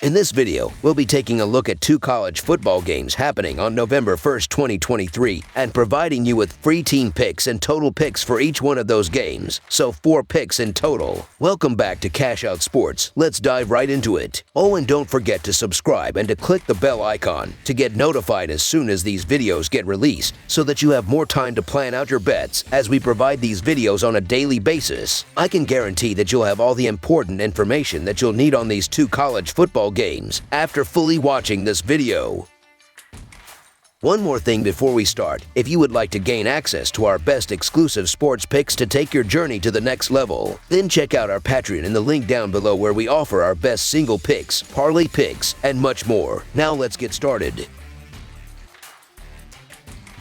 In this video, we'll be taking a look at 2 college football games happening on November 1st, 2023, and providing you with free team picks and total picks for each one of those games, so 4 picks in total. Welcome back to Cash Out Sports. Let's dive right into it. Oh, and don't forget to subscribe and to click the bell icon to get notified as soon as these videos get released, so that you have more time to plan out your bets as we provide these videos on a daily basis. I can guarantee that you'll have all the important information that you'll need on these 2 college football games after fully watching this video. One more thing before we start. If you would like to gain access to our best exclusive sports picks to take your journey to the next level, then check out our Patreon in the link down below, where we offer our best single picks, parlay picks, and much more. Now let's get started.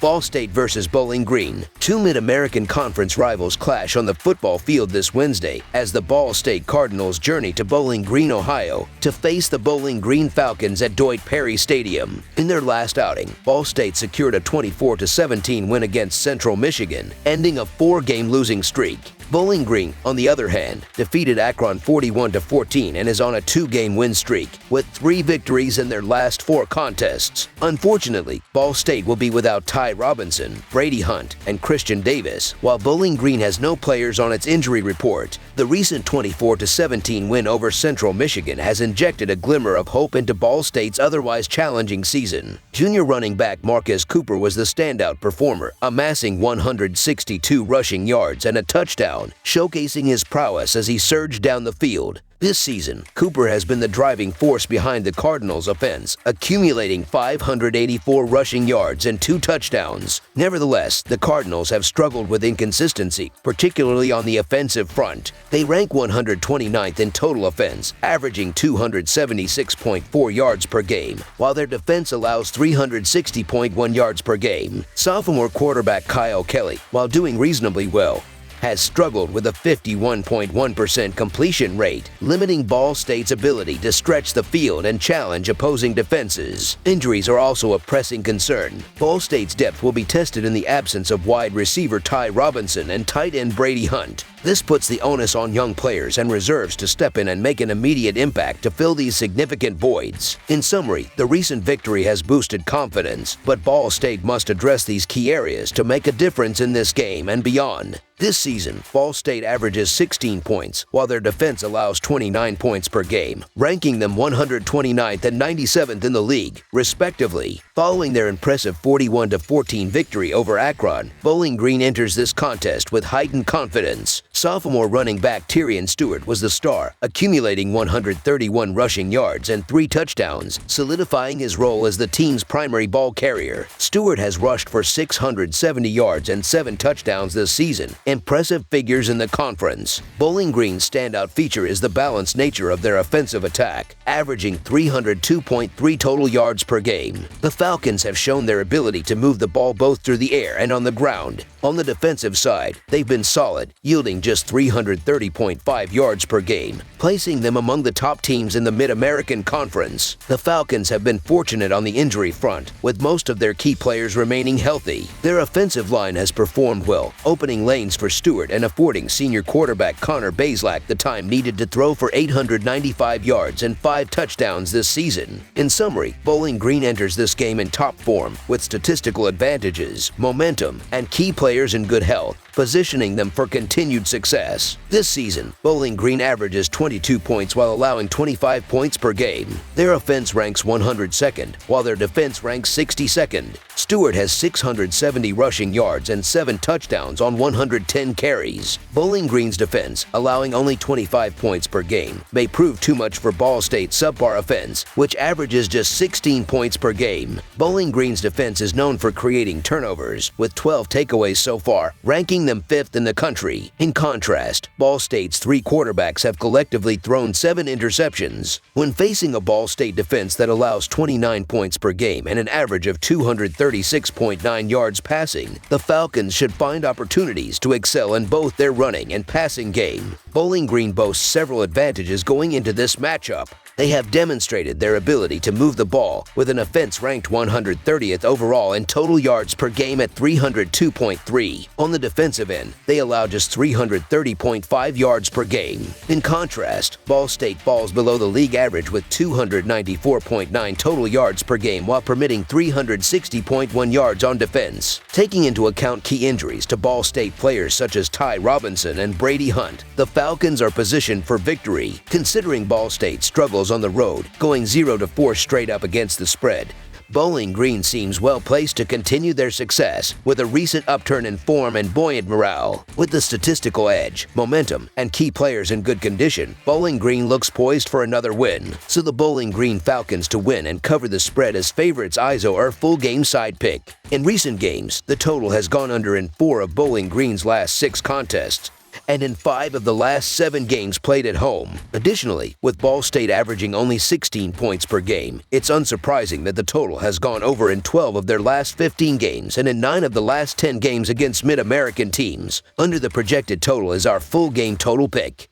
Ball State versus Bowling Green. 2 Mid-American Conference rivals clash on the football field this Wednesday as the Ball State Cardinals journey to Bowling Green, Ohio, to face the Bowling Green Falcons at Doak Perry Stadium. In their last outing, Ball State secured a 24-17 win against Central Michigan, ending a 4-game losing streak. Bowling Green, on the other hand, defeated Akron 41-14 and is on a 2-game win streak, with 3 victories in their last 4 contests. Unfortunately, Ball State will be without Ty Robinson, Brady Hunt, and Christian Davis, while Bowling Green has no players on its injury report. The recent 24-17 win over Central Michigan has injected a glimmer of hope into Ball State's otherwise challenging season. Junior running back Marcus Cooper was the standout performer, amassing 162 rushing yards and a touchdown, showcasing his prowess as he surged down the field. This season, Cooper has been the driving force behind the Cardinals' offense, accumulating 584 rushing yards and 2 touchdowns. Nevertheless, the Cardinals have struggled with inconsistency, particularly on the offensive front. They rank 129th in total offense, averaging 276.4 yards per game, while their defense allows 360.1 yards per game. Sophomore quarterback Kyle Kelly, while doing reasonably well, has struggled with a 51.1% completion rate, limiting Ball State's ability to stretch the field and challenge opposing defenses. Injuries are also a pressing concern. Ball State's depth will be tested in the absence of wide receiver Ty Robinson and tight end Brady Hunt. This puts the onus on young players and reserves to step in and make an immediate impact to fill these significant voids. In summary, the recent victory has boosted confidence, but Ball State must address these key areas to make a difference in this game and beyond. This season, Ball State averages 16 points, while their defense allows 29 points per game, ranking them 129th and 97th in the league, respectively. Following their impressive 41-14 victory over Akron, Bowling Green enters this contest with heightened confidence. Sophomore running back Tyrion Stewart was the star, accumulating 131 rushing yards and 3 touchdowns, solidifying his role as the team's primary ball carrier. Stewart has rushed for 670 yards and 7 touchdowns this season, impressive figures in the conference. Bowling Green's standout feature is the balanced nature of their offensive attack, averaging 302.3 total yards per game. The Falcons have shown their ability to move the ball both through the air and on the ground. On the defensive side, they've been solid, yielding just 330.5 yards per game, placing them among the top teams in the Mid-American Conference. The Falcons have been fortunate on the injury front, with most of their key players remaining healthy. Their offensive line has performed well, opening lanes for Stewart and affording senior quarterback Connor Bazelak the time needed to throw for 895 yards and 5 touchdowns this season. In summary, Bowling Green enters this game in top form, with statistical advantages, momentum, and key players in good health, positioning them for continued success. This season, Bowling Green averages 22 points while allowing 25 points per game. Their offense ranks 102nd, while their defense ranks 62nd. Stewart has 670 rushing yards and 7 touchdowns on 110 carries. Bowling Green's defense, allowing only 25 points per game, may prove too much for Ball State's subpar offense, which averages just 16 points per game. Bowling Green's defense is known for creating turnovers, with 12 takeaways so far, ranking them 5th in the country. In contrast, Ball State's 3 quarterbacks have collectively thrown 7 interceptions. When facing a Ball State defense that allows 29 points per game and an average of 236.9 yards passing, the Falcons should find opportunities to excel in both their running and passing game. Bowling Green boasts several advantages going into this matchup. They have demonstrated their ability to move the ball with an offense ranked 130th overall in total yards per game at 302.3. On the defensive end, they allow just 330.5 yards per game. In contrast, Ball State falls below the league average with 294.9 total yards per game while permitting 360.1 yards on defense. Taking into account key injuries to Ball State players such as Ty Robinson and Brady Hunt, the Falcons are positioned for victory. Considering Ball State struggles on the road, going 0-4 straight up against the spread, Bowling Green seems well placed to continue their success with a recent upturn in form and buoyant morale. With the statistical edge, momentum, and key players in good condition, Bowling Green looks poised for another win. So the Bowling Green Falcons to win and cover the spread as favorites ISO are full game side pick. In recent games, the total has gone under in 4 of Bowling Green's last 6 contests, and in 5 of the last 7 games played at home. Additionally, with Ball State averaging only 16 points per game, it's unsurprising that the total has gone over in 12 of their last 15 games and in 9 of the last 10 games against Mid-American teams. Under the projected total is our full game total pick.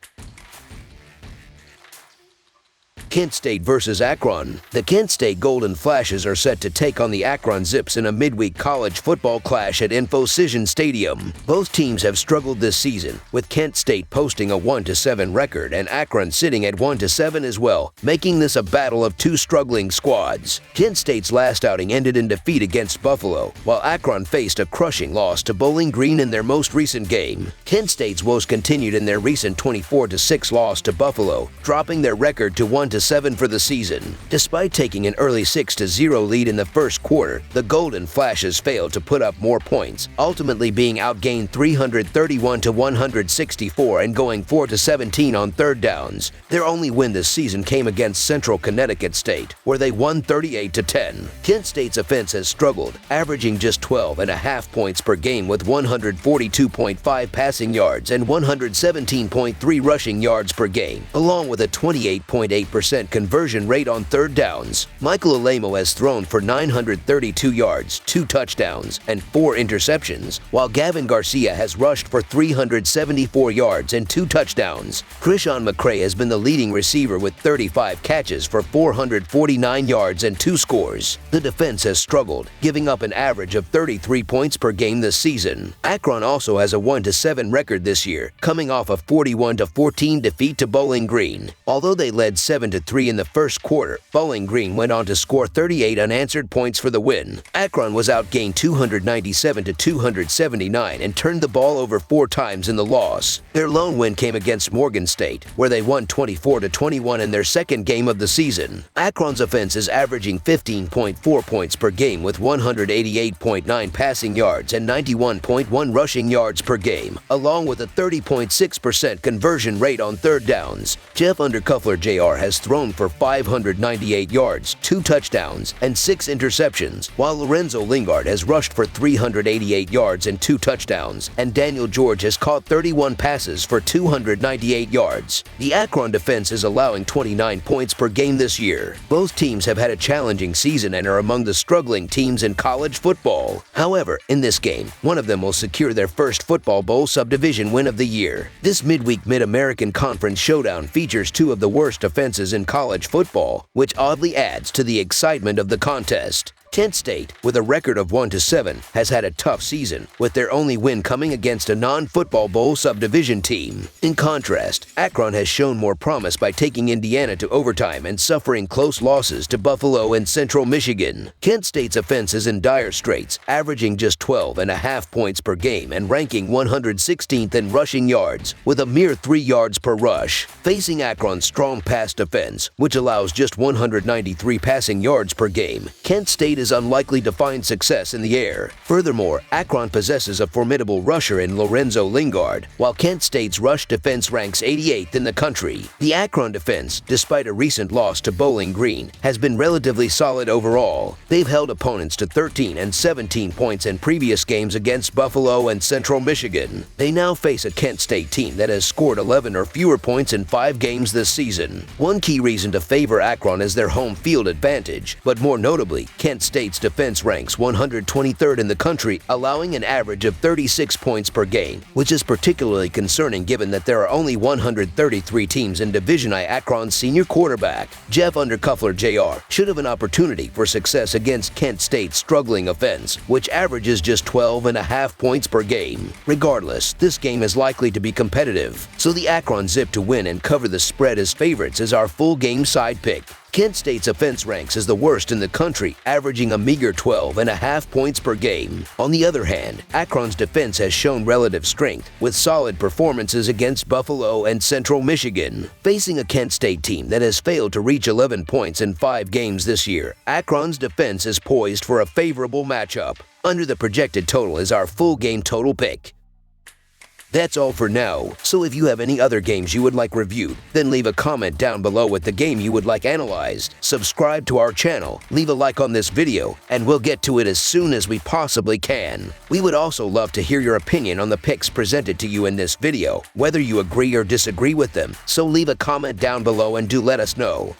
Kent State versus Akron. The Kent State Golden Flashes are set to take on the Akron Zips in a midweek college football clash at Infocision Stadium. Both teams have struggled this season, with Kent State posting a 1-7 record and Akron sitting at 1-7 as well, making this a battle of 2 struggling squads. Kent State's last outing ended in defeat against Buffalo, while Akron faced a crushing loss to Bowling Green in their most recent game. Kent State's woes continued in their recent 24-6 loss to Buffalo, dropping their record to 1-7 for the season. Despite taking an early 6-0 lead in the first quarter, the Golden Flashes failed to put up more points, ultimately being outgained 331-164 and going 4-17 on third downs. Their only win this season came against Central Connecticut State, where they won 38-10. Kent State's offense has struggled, averaging just 12.5 points per game with 142.5 passing yards and 117.3 rushing yards per game, along with a 28.8% conversion rate on third downs. Michael Alamo has thrown for 932 yards, 2 touchdowns, and 4 interceptions, while Gavin Garcia has rushed for 374 yards and 2 touchdowns. Krishan McCray has been the leading receiver with 35 catches for 449 yards and 2 scores. The defense has struggled, giving up an average of 33 points per game this season. Akron also has a 1-7 record this year, coming off a 41-14 defeat to Bowling Green. Although they led 7-3 in the first quarter, Bowling Green went on to score 38 unanswered points for the win. Akron was outgained 297-279 and turned the ball over 4 times in the loss. Their lone win came against Morgan State, where they won 24-21 in their second game of the season. Akron's offense is averaging 15.4 points per game with 188.9 passing yards and 91.1 rushing yards per game, along with a 30.6% conversion rate on third downs. Jeff Undercuffler Jr. has thrown for 598 yards, 2 touchdowns, and 6 interceptions, while Lorenzo Lingard has rushed for 388 yards and 2 touchdowns, and Daniel George has caught 31 passes for 298 yards. The Akron defense is allowing 29 points per game this year. Both teams have had a challenging season and are among the struggling teams in college football. However, in this game, one of them will secure their first Football Bowl subdivision win of the year. This midweek Mid-American Conference showdown features 2 of the worst offenses in college football, which oddly adds to the excitement of the contest. Kent State, with a record of 1-7, has had a tough season, with their only win coming against a non-Football Bowl subdivision team. In contrast, Akron has shown more promise by taking Indiana to overtime and suffering close losses to Buffalo and Central Michigan. Kent State's offense is in dire straits, averaging just 12.5 points per game and ranking 116th in rushing yards, with a mere 3 yards per rush. Facing Akron's strong pass defense, which allows just 193 passing yards per game, Kent State is unlikely to find success in the air. Furthermore, Akron possesses a formidable rusher in Lorenzo Lingard, while Kent State's rush defense ranks 88th in the country. The Akron defense, despite a recent loss to Bowling Green, has been relatively solid overall. They've held opponents to 13 and 17 points in previous games against Buffalo and Central Michigan. They now face a Kent State team that has scored 11 or fewer points in 5 games this season. One key reason to favor Akron is their home field advantage, but more notably, Kent State State's defense ranks 123rd in the country, allowing an average of 36 points per game, which is particularly concerning given that there are only 133 teams in Division I. Akron's senior quarterback, Jeff Undercuffler Jr., should have an opportunity for success against Kent State's struggling offense, which averages just 12.5 points per game. Regardless, this game is likely to be competitive, so the Akron Zip to win and cover the spread as favorites is our full game side pick. Kent State's offense ranks as the worst in the country, averaging a meager 12.5 points per game. On the other hand, Akron's defense has shown relative strength, with solid performances against Buffalo and Central Michigan. Facing a Kent State team that has failed to reach 11 points in 5 games this year, Akron's defense is poised for a favorable matchup. Under the projected total is our full game total pick. That's all for now, so if you have any other games you would like reviewed, then leave a comment down below with the game you would like analyzed, subscribe to our channel, leave a like on this video, and we'll get to it as soon as we possibly can. We would also love to hear your opinion on the picks presented to you in this video, whether you agree or disagree with them, so leave a comment down below and do let us know.